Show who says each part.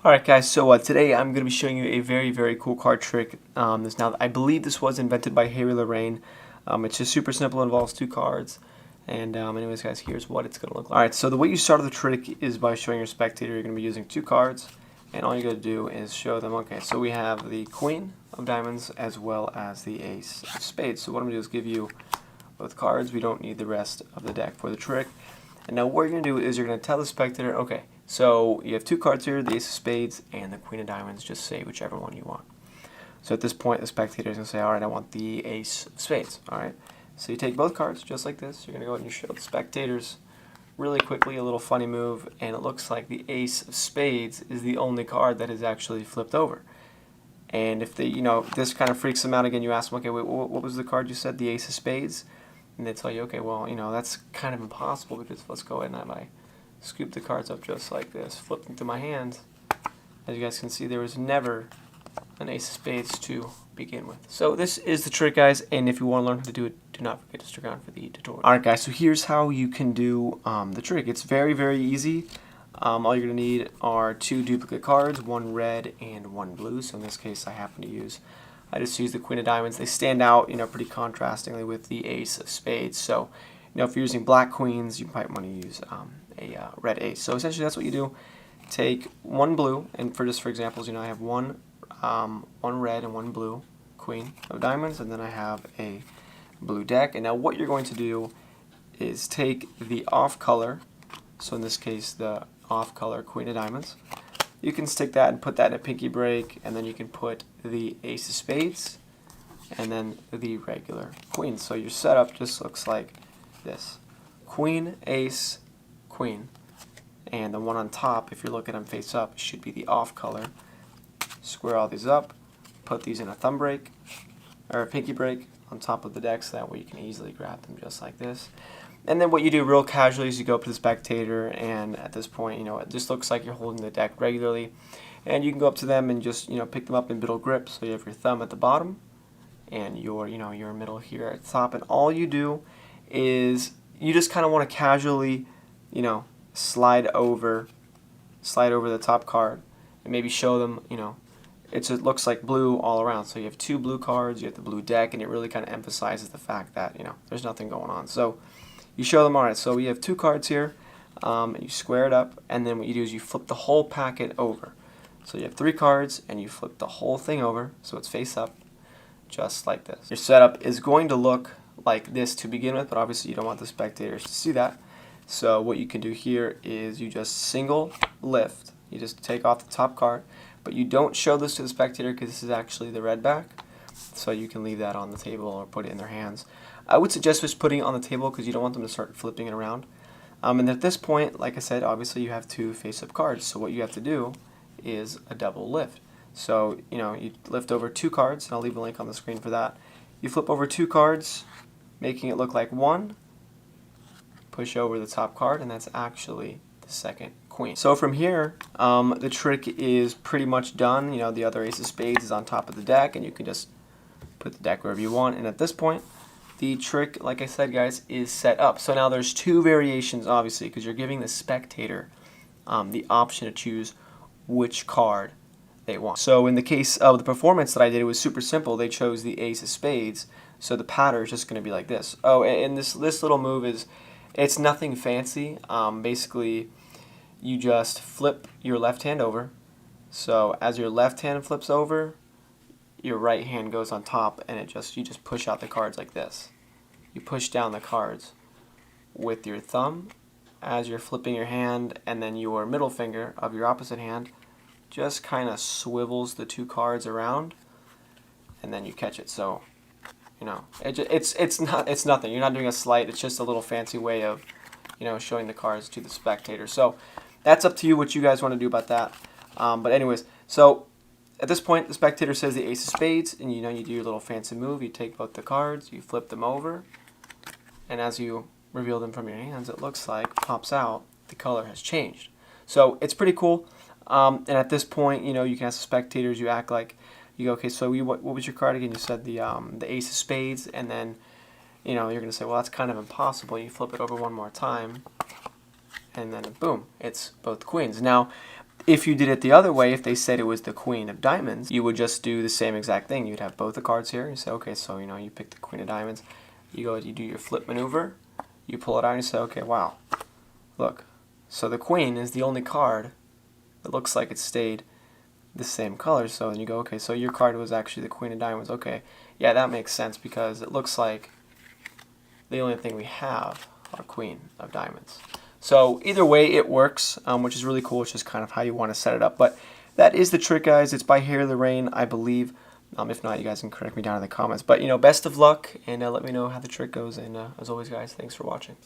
Speaker 1: Alright guys, so today I'm going to be showing you a very cool card trick. I believe this was invented by Harry Lorraine. It's just super simple, involves two cards. And anyways guys, here's what it's going to look like. Alright, so the way you start the trick is by showing your spectator you're going to be using two cards. And all you got to do is show them, okay, so we have the Queen of Diamonds as well as the Ace of Spades. So what I'm going to do is give you both cards. We don't need the rest of the deck for the trick. And now what you're going to do is you're going to tell the spectator, okay, so you have two cards here, the Ace of Spades and the Queen of Diamonds. Just say whichever one you want. So at this point, the spectator is going to say, all right, I want the Ace of Spades. All right. So you take both cards just like this. You're going to go ahead and you show the spectators really quickly a little funny move, and it looks like the Ace of Spades is the only card that is actually flipped over. And if they, this kind of freaks them out again, you ask them, okay, wait, what was the card you said, the Ace of Spades? And they tell you, okay, well, that's kind of impossible because let's go ahead and I scoop the cards up just like this, flip them to my hand. As you guys can see, there was never an Ace of Spades to begin with. So this is the trick, guys, and if you want to learn how to do it, do not forget to stick around for the tutorial. Alright guys, so here's how you can do the trick. It's very easy. All you're going to need are two duplicate cards, one red and one blue. So in this case, I just use the Queen of Diamonds. They stand out, pretty contrastingly with the Ace of Spades. So, if you're using black queens, you might want to use a red ace. So essentially, that's what you do. Take one blue, and for examples, I have one red and one blue Queen of Diamonds, and then I have a blue deck. And now what you're going to do is take the off color. So in this case, the off color Queen of Diamonds. You can stick that and put that in a pinky break, and then you can put the Ace of Spades and then the regular Queen. So your setup just looks like this. Queen, Ace, Queen. And the one on top, if you're looking at them face up, should be the off color. Square all these up, put these in a thumb break, or a pinky break on top of the deck, so that way you can easily grab them just like this. And then what you do real casually is you go up to the spectator, and at this point, it just looks like you're holding the deck regularly. And you can go up to them and just, pick them up in middle grip. So you have your thumb at the bottom and your middle here at the top. And all you do is you just kind of want to casually, slide over the top card and maybe show them, it looks like blue all around. So you have two blue cards, you have the blue deck, and it really kind of emphasizes the fact that, there's nothing going on. So you show them, all right, so we have two cards here, and you square it up, and then what you do is you flip the whole packet over. So you have three cards, and you flip the whole thing over, so it's face up, just like this. Your setup is going to look like this to begin with, but obviously you don't want the spectators to see that. So what you can do here is you just single lift. You just take off the top card, but you don't show this to the spectator because this is actually the red back. So you can leave that on the table or put it in their hands. I would suggest just putting it on the table because you don't want them to start flipping it around. And at this point, like I said, obviously you have two face-up cards. So what you have to do is a double lift. So, you lift over two cards, and I'll leave a link on the screen for that. You flip over two cards, making it look like one, push over the top card, and that's actually the second Queen. So from here, the trick is pretty much done. The other Ace of Spades is on top of the deck, and you can just put the deck wherever you want. And at this point, the trick, like I said, guys, is set up. So now there's two variations, obviously, because you're giving the spectator the option to choose which card they want. So in the case of the performance that I did, it was super simple. They chose the Ace of Spades, so the pattern is just going to be like this. Oh, and this little move it's nothing fancy. Basically, you just flip your left hand over. So as your left hand flips over, your right hand goes on top, and you just push out the cards like this. You push down the cards with your thumb as you're flipping your hand, and then your middle finger of your opposite hand just kind of swivels the two cards around, and then you catch it. So, it's nothing. You're not doing a sleight. It's just a little fancy way of, showing the cards to the spectator. So that's up to you what you guys want to do about that. But anyways, so at this point, the spectator says the Ace of Spades, and you do your little fancy move. You take both the cards, you flip them over, and as you reveal them from your hands, it looks like, pops out, the color has changed. So it's pretty cool. And at this point, you can ask the spectators, you act like, you go, okay, so what was your card again? You said the Ace of Spades, and then, you're going to say, well, that's kind of impossible. You flip it over one more time, and then boom, it's both queens. Now, If you did it the other way, if they said it was the queen of diamonds, you would just do the same exact thing. You'd have both the cards here. You say, okay, so you pick the queen of diamonds. You do your flip maneuver. You pull it out and you say, okay, wow, look. So the queen is the only card that looks like it stayed the same color. So then you go, okay, so your card was actually the queen of diamonds. Okay, yeah, that makes sense because it looks like the only thing we have are queen of diamonds. So either way, it works, which is really cool. It's just kind of how you want to set it up. But that is the trick, guys. It's by Harry Lorayne, I believe. If not, you guys can correct me down in the comments. But, best of luck, and let me know how the trick goes. And as always, guys, thanks for watching.